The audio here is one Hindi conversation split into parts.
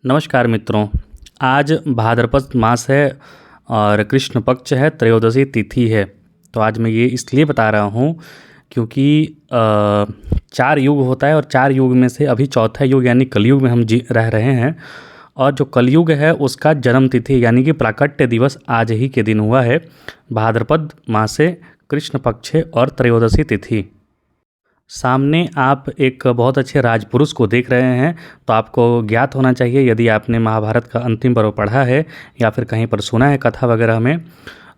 नमस्कार मित्रों। आज भाद्रपद मास है और कृष्ण पक्ष है, त्रयोदशी तिथि है। तो आज मैं ये इसलिए बता रहा हूँ क्योंकि 4 युग होता है और 4 युग में से अभी चौथा युग यानी कलयुग में हम जी रह रहे हैं। और जो कलयुग है उसका जन्म तिथि यानी कि प्राकट्य दिवस आज ही के दिन हुआ है। भाद्रपद मासे कृष्ण पक्षे और त्रयोदशी तिथि। सामने आप एक बहुत अच्छे राजपुरुष को देख रहे हैं, तो आपको ज्ञात होना चाहिए यदि आपने महाभारत का अंतिम पर्व पढ़ा है या फिर कहीं पर सुना है कथा वगैरह में,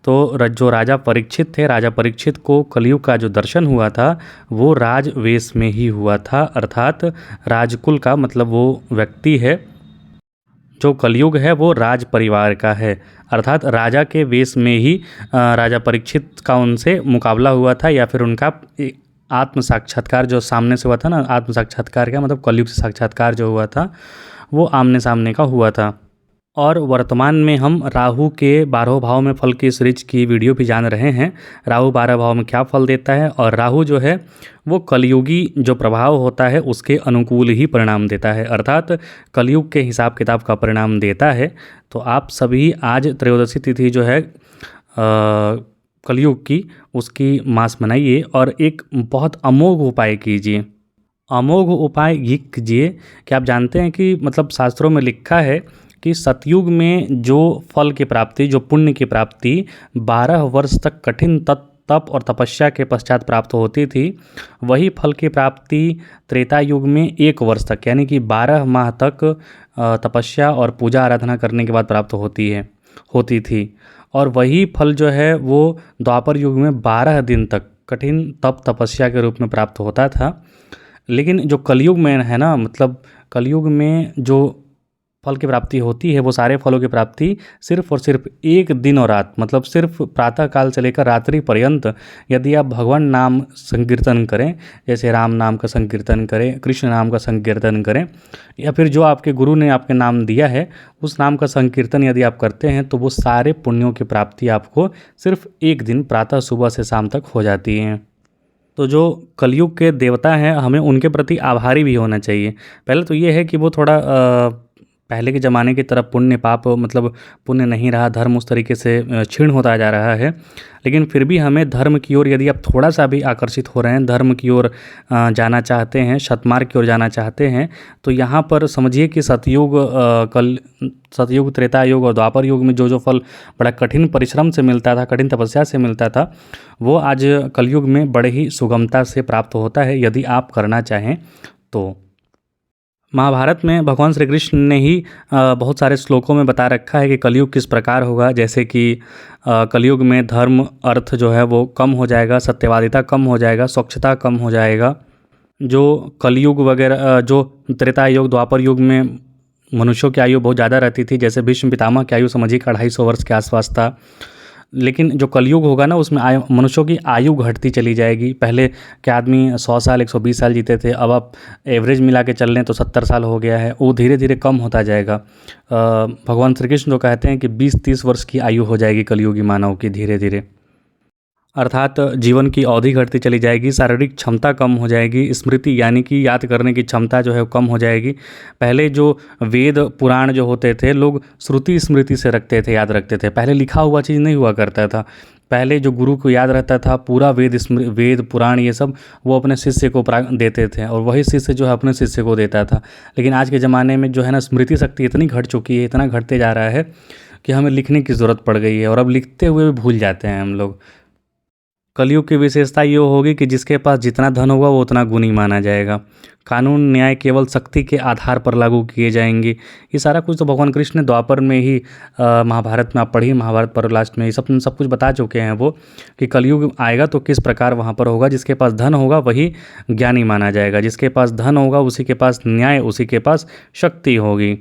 तो जो राजा परीक्षित थे, राजा परीक्षित को कलयुग का जो दर्शन हुआ था वो राजवेश में ही हुआ था। अर्थात राजकुल का मतलब वो व्यक्ति है। जो कलयुग है वो राज परिवार का है, अर्थात राजा के वेश में ही राजा परीक्षित का उनसे मुकाबला हुआ था या फिर उनका आत्म साक्षात्कार जो सामने से हुआ था ना। आत्म साक्षात्कार का मतलब कलयुग से साक्षात्कार जो हुआ था वो आमने सामने का हुआ था। और वर्तमान में हम राहु के 12 भाव में फल की सीरीज की वीडियो भी जान रहे हैं। राहु 12 भाव में क्या फल देता है, और राहु जो है वो कलयुगी जो प्रभाव होता है उसके अनुकूल ही परिणाम देता है, अर्थात कलयुग के हिसाब किताब का परिणाम देता है। तो आप सभी आज त्रयोदशी तिथि जो है कलयुग की, उसकी मास मनाइए और एक बहुत अमोघ उपाय कीजिए। अमोघ उपाय ये कीजिए कि आप जानते हैं कि मतलब शास्त्रों में लिखा है कि सतयुग में जो फल की प्राप्ति, जो पुण्य की प्राप्ति 12 वर्ष तक कठिन तप और तपस्या के पश्चात प्राप्त होती थी, वही फल की प्राप्ति त्रेता युग में 1 वर्ष तक यानी कि 12 माह तक तपस्या और पूजा आराधना करने के बाद प्राप्त होती थी। और वही फल जो है वो द्वापर युग में 12 दिन तक कठिन तप तपस्या के रूप में प्राप्त होता था। लेकिन जो कलयुग में है ना, मतलब कलयुग में जो फल की प्राप्ति होती है वो सारे फलों की प्राप्ति सिर्फ और सिर्फ 1 दिन और रात, मतलब सिर्फ प्रातः काल से लेकर रात्रि पर्यंत यदि आप भगवान नाम संकीर्तन करें, जैसे राम नाम का संकीर्तन करें, कृष्ण नाम का संकीर्तन करें, या फिर जो आपके गुरु ने आपके नाम दिया है उस नाम का संकीर्तन यदि आप करते हैं तो वो सारे पुण्यों की प्राप्ति आपको सिर्फ 1 दिन प्रातः सुबह से शाम तक हो जाती है। तो जो कलयुग के देवता हैं हमें उनके प्रति आभारी भी होना चाहिए। पहले तो ये है कि वो थोड़ा पहले के ज़माने की तरफ पुण्य पाप मतलब पुण्य नहीं रहा, धर्म उस तरीके से क्षीण होता जा रहा है। लेकिन फिर भी हमें धर्म की ओर यदि आप थोड़ा सा भी आकर्षित हो रहे हैं, धर्म की ओर जाना चाहते हैं, सतमार्ग की ओर जाना चाहते हैं, तो यहाँ पर समझिए कि सतयुग त्रेता युग और द्वापर युग में जो फल बड़ा कठिन परिश्रम से मिलता था, कठिन तपस्या से मिलता था, वो आज कलयुग में बड़े ही सुगमता से प्राप्त होता है यदि आप करना चाहें तो। महाभारत में भगवान श्री कृष्ण ने ही बहुत सारे श्लोकों में बता रखा है कि कलयुग किस प्रकार होगा। जैसे कि कलयुग में धर्म अर्थ जो है वो कम हो जाएगा, सत्यवादिता कम हो जाएगा, स्वच्छता कम हो जाएगा। जो कलयुग वगैरह जो त्रेता युग द्वापर युग में मनुष्यों की आयु बहुत ज़्यादा रहती थी, जैसे भीष्म पितामह की आयु समझिए 250 वर्ष के आसपास था। लेकिन जो कलयुग होगा ना उसमें मनुष्यों की आयु घटती चली जाएगी। पहले के आदमी 100 साल 120 साल जीते थे, अब आप एवरेज मिला के चल लें तो 70 साल हो गया है, वो धीरे धीरे कम होता जाएगा। भगवान श्री कृष्ण जो कहते हैं कि 20-30 वर्ष की आयु हो जाएगी कलयुगी मानव की धीरे धीरे, अर्थात जीवन की अवधि घटती चली जाएगी, शारीरिक क्षमता कम हो जाएगी, स्मृति यानी कि याद करने की क्षमता जो है वो कम हो जाएगी। पहले जो वेद पुराण जो होते थे लोग श्रुति स्मृति से रखते थे, याद रखते थे। पहले लिखा हुआ चीज़ नहीं हुआ करता था। पहले जो गुरु को याद रहता था पूरा वेद पुराण ये सब वो अपने शिष्य को देते थे और वही शिष्य जो है अपने शिष्य को देता था। लेकिन आज के ज़माने में जो है ना स्मृति शक्ति इतनी घट चुकी है, इतना घटते जा रहा है कि हमें लिखने की ज़रूरत पड़ गई है और अब लिखते हुए भी भूल जाते हैं हम लोग। कलयुग की विशेषता ये होगी कि जिसके पास जितना धन होगा वो उतना गुणी माना जाएगा। कानून न्याय केवल शक्ति के आधार पर लागू किए जाएंगे। ये सारा कुछ तो भगवान कृष्ण ने द्वापर में ही महाभारत में आप पढ़िए, महाभारत पर लास्ट में ये सब कुछ बता चुके हैं वो कि कलयुग आएगा तो किस प्रकार वहाँ पर होगा। जिसके पास धन होगा वही ज्ञानी माना जाएगा, जिसके पास धन होगा उसी के पास न्याय, उसी के पास शक्ति होगी।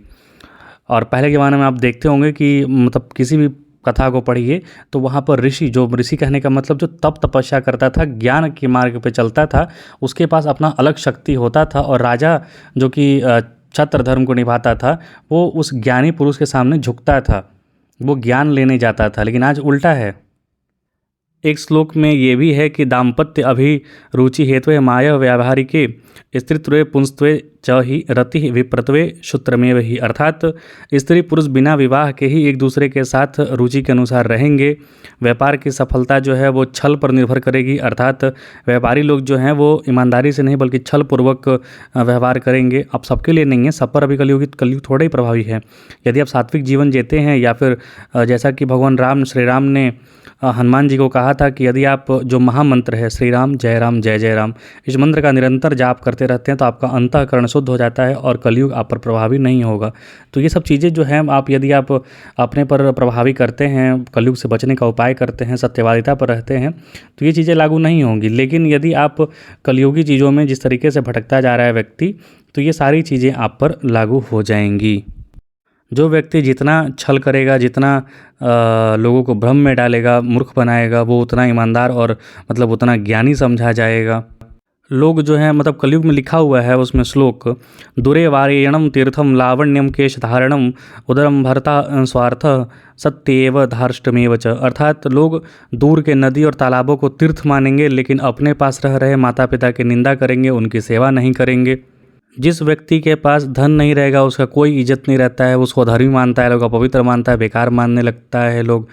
और पहले के ज़माने में आप देखते होंगे कि मतलब किसी भी कथा को पढ़िए तो वहाँ पर ऋषि कहने का मतलब जो तप तपस्या करता था, ज्ञान के मार्ग पे चलता था, उसके पास अपना अलग शक्ति होता था। और राजा जो कि क्षत्र धर्म को निभाता था वो उस ज्ञानी पुरुष के सामने झुकता था, वो ज्ञान लेने जाता था। लेकिन आज उल्टा है। एक श्लोक में ये भी है कि दाम्पत्य अभिरुचि हेतु माया व्यावहारिके स्त्रीत्वे पुंस्त्वे च ही रति विप्रत्वे सूत्रमेव ही, अर्थात स्त्री पुरुष बिना विवाह के ही एक दूसरे के साथ रुचि के अनुसार रहेंगे। व्यापार की सफलता जो है वो छल पर निर्भर करेगी, अर्थात व्यापारी लोग जो हैं वो ईमानदारी से नहीं बल्कि छल पूर्वक व्यवहार करेंगे। अब सबके लिए नहीं है, सब पर अभी कलयुग थोड़ा ही प्रभावी है। यदि आप सात्विक जीवन जीते हैं या फिर जैसा कि भगवान राम श्री राम ने हनुमान जी को कहा था कि यदि आप जो महामंत्र है श्री राम जय जय राम, इस मंत्र का निरंतर जाप करते रहते हैं तो आपका अंतःकरण शुद्ध हो जाता है और कलयुग आप पर प्रभावी नहीं होगा। तो ये सब चीज़ें जो हैं आप यदि आप अपने पर प्रभावी करते हैं, कलयुग से बचने का उपाय करते हैं, सत्यवादिता पर रहते हैं, तो ये चीज़ें लागू नहीं होंगी। लेकिन यदि आप कलयुगी चीज़ों में जिस तरीके से भटकता जा रहा है व्यक्ति, तो ये सारी चीज़ें आप पर लागू हो जाएंगी। जो व्यक्ति जितना छल करेगा, जितना लोगों को भ्रम में डालेगा, मूर्ख बनाएगा, वो उतना ईमानदार और मतलब उतना ज्ञानी समझा जाएगा। लोग जो हैं मतलब कलयुग में लिखा हुआ है उसमें श्लोक, दूरे वारेणम तीर्थम लावण्यम केश धारणम उदरम भरता स्वार्थ सत्येव धार्ष्टमेव च, अर्थात लोग दूर के नदी और तालाबों को तीर्थ मानेंगे लेकिन अपने पास रह रहे माता पिता की निंदा करेंगे, उनकी सेवा नहीं करेंगे। जिस व्यक्ति के पास धन नहीं रहेगा उसका कोई इज्जत नहीं रहता है, उसको धर्मी मानता है लोग, अपवित्र मानता है, बेकार मानने लगता है लोग।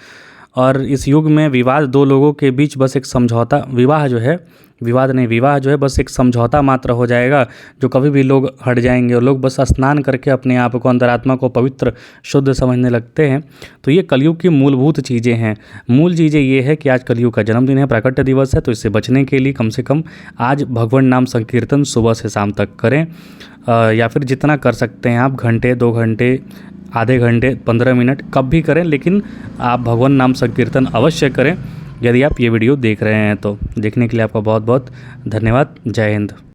और इस युग में विवाद दो लोगों के बीच बस एक समझौता, विवाह जो है विवाह जो है बस एक समझौता मात्र हो जाएगा, जो कभी भी लोग हट जाएंगे और लोग बस स्नान करके अपने आप को, अंतरात्मा को पवित्र शुद्ध समझने लगते हैं। तो ये कलयुग की मूलभूत चीज़ें हैं। मूल चीज़ें ये है कि आज कलयुग का जन्मदिन है, प्राकट्य दिवस है, तो इससे बचने के लिए कम से कम आज भगवान नाम संकीर्तन सुबह से शाम तक करें, या फिर जितना कर सकते हैं आप, घंटे 2 घंटे, आधे घंटे, 15 मिनट, कब भी करें, लेकिन आप भगवान नाम संकीर्तन अवश्य करें। यदि आप ये वीडियो देख रहे हैं तो देखने के लिए आपका बहुत बहुत धन्यवाद। जय हिंद।